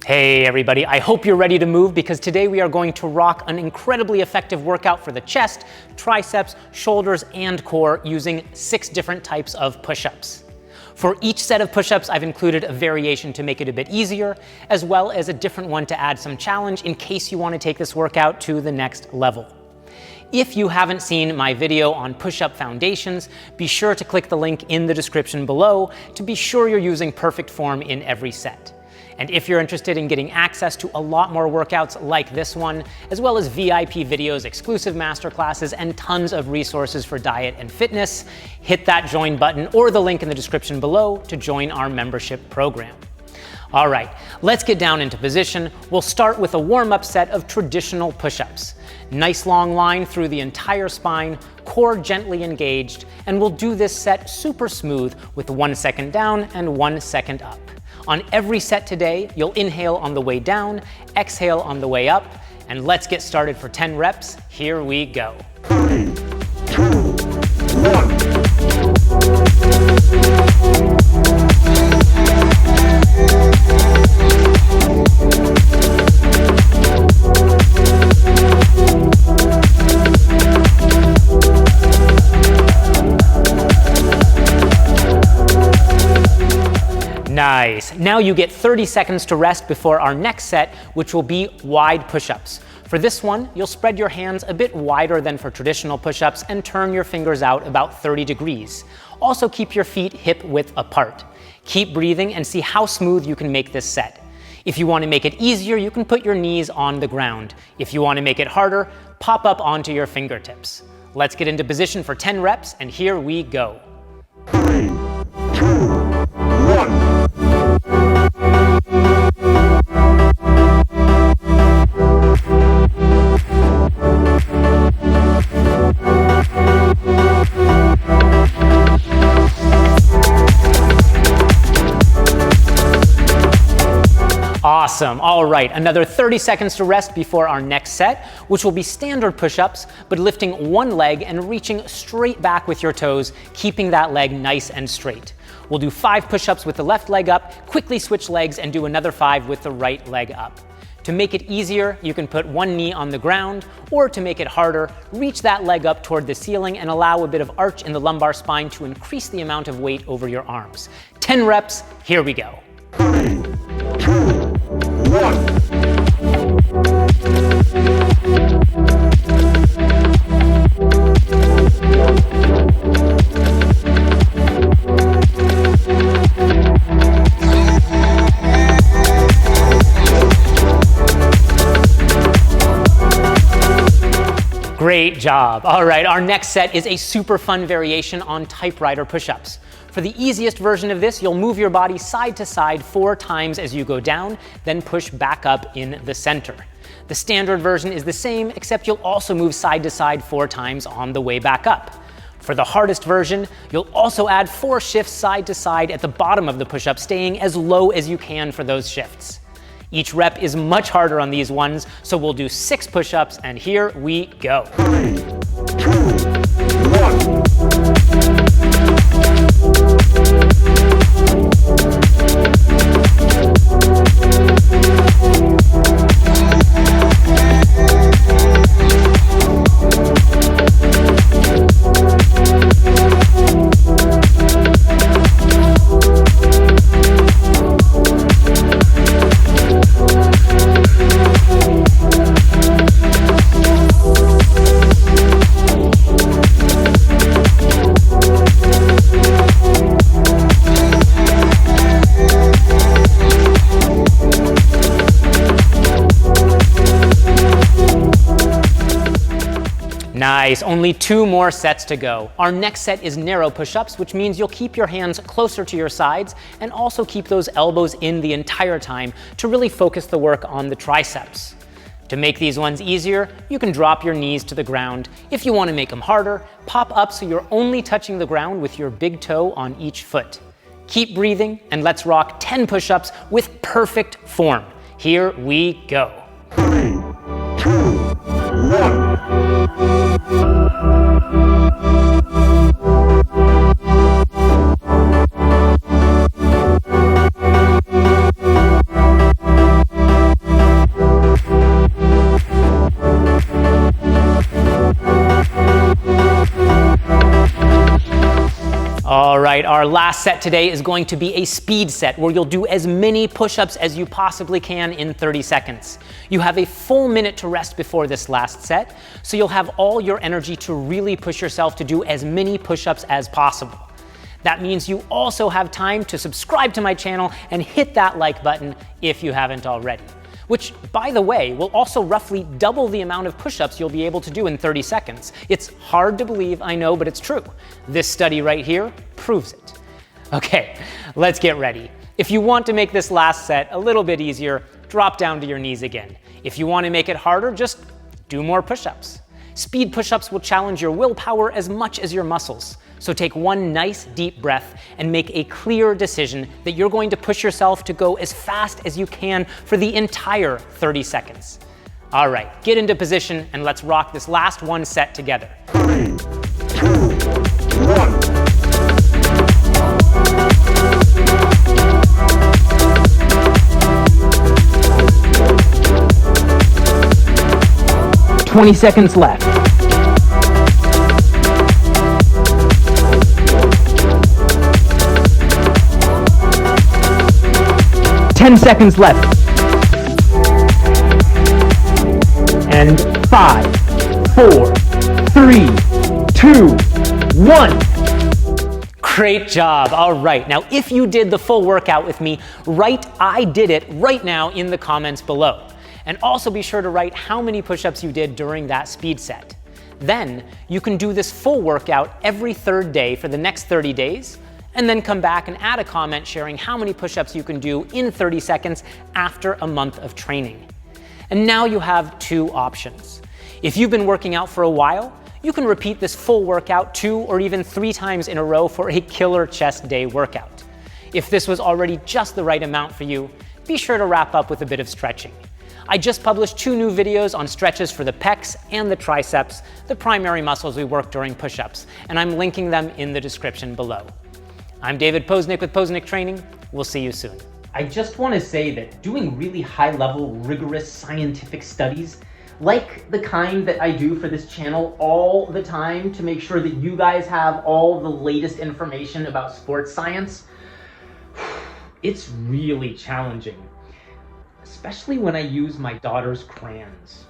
Hey everybody, I hope you're ready to move because today we are going to rock an incredibly effective workout for the chest, triceps, shoulders, and core using 6 different types of push-ups. For each set of push-ups, I've included a variation to make it a bit easier, as well as a different one to add some challenge in case you want to take this workout to the next level. If you haven't seen my video on push-up foundations, be sure to click the link in the description below to be sure you're using perfect form in every set. And if you're interested in getting access to a lot more workouts like this one, as well as VIP videos, exclusive masterclasses, and tons of resources for diet and fitness, hit that join button or the link in the description below to join our membership program. All right, let's get down into position. We'll start with a warm-up set of traditional push-ups. Nice long line through the entire spine, core gently engaged, and we'll do this set super smooth with 1 second down and 1 second up. On every set today, you'll inhale on the way down, exhale on the way up, and let's get started for 10 reps. Here we go. 3, 2, 1. Nice. Now you get 30 seconds to rest before our next set, which will be wide push-ups. For this one, you'll spread your hands a bit wider than for traditional push-ups and turn your fingers out about 30 degrees. Also keep your feet hip-width apart. Keep breathing and see how smooth you can make this set. If you want to make it easier, you can put your knees on the ground. If you want to make it harder, pop up onto your fingertips. Let's get into position for 10 reps, and here we go. 3, 2, 1. Awesome. All right, another 30 seconds to rest before our next set, which will be standard push-ups, but lifting one leg and reaching straight back with your toes, keeping that leg nice and straight. We'll do 5 push-ups with the left leg up, quickly switch legs, and do another 5 with the right leg up. To make it easier, you can put one knee on the ground, or to make it harder, reach that leg up toward the ceiling and allow a bit of arch in the lumbar spine to increase the amount of weight over your arms. 10 reps, here we go. 3, 2, 1. Great job. All right, our next set is a super fun variation on typewriter push-ups. For the easiest version of this, you'll move your body side to side 4 times as you go down, then push back up in the center. The standard version is the same, except you'll also move side to side 4 times on the way back up. For the hardest version, you'll also add 4 shifts side to side at the bottom of the push-up, staying as low as you can for those shifts. Each rep is much harder on these ones, so we'll do 6 push-ups, and here we go. 3, 2, 1. Nice, only 2 more sets to go. Our next set is narrow push-ups, which means you'll keep your hands closer to your sides and also keep those elbows in the entire time to really focus the work on the triceps. To make these ones easier, you can drop your knees to the ground. If you want to make them harder, pop up so you're only touching the ground with your big toe on each foot. Keep breathing, and let's rock 10 push-ups with perfect form. Here we go. 3, 2, 1. Our last set today is going to be a speed set where you'll do as many push-ups as you possibly can in 30 seconds. You have a full minute to rest before this last set, so you'll have all your energy to really push yourself to do as many push-ups as possible. That means you also have time to subscribe to my channel and hit that like button if you haven't already. Which, by the way, will also roughly double the amount of push-ups you'll be able to do in 30 seconds. It's hard to believe, I know, but it's true. This study right here proves it. Okay, let's get ready. If you want to make this last set a little bit easier, drop down to your knees again. If you want to make it harder, just do more push-ups. Speed push-ups will challenge your willpower as much as your muscles. So take one nice deep breath and make a clear decision that you're going to push yourself to go as fast as you can for the entire 30 seconds. All right, get into position and let's rock this last one set together. 3, 2, 1. 20 seconds left. 10 seconds left. And 5, 4, 3, 2, 1. Great job. All right. Now, if you did the full workout with me, write "I did it" right now in the comments below. And also be sure to write how many push-ups you did during that speed set. Then you can do this full workout every third day for the next 30 days, and then come back and add a comment sharing how many push-ups you can do in 30 seconds after a month of training. And now you have two options. If you've been working out for a while, you can repeat this full workout 2 or even 3 times in a row for a killer chest day workout. If this was already just the right amount for you, be sure to wrap up with a bit of stretching. I just published 2 new videos on stretches for the pecs and the triceps, the primary muscles we work during push-ups, and I'm linking them in the description below. I'm David Poznic with Poznic Training. We'll see you soon. I just want to say that doing really high-level, rigorous scientific studies, like the kind that I do for this channel all the time to make sure that you guys have all the latest information about sports science, it's really challenging. Especially when I use my daughter's crayons.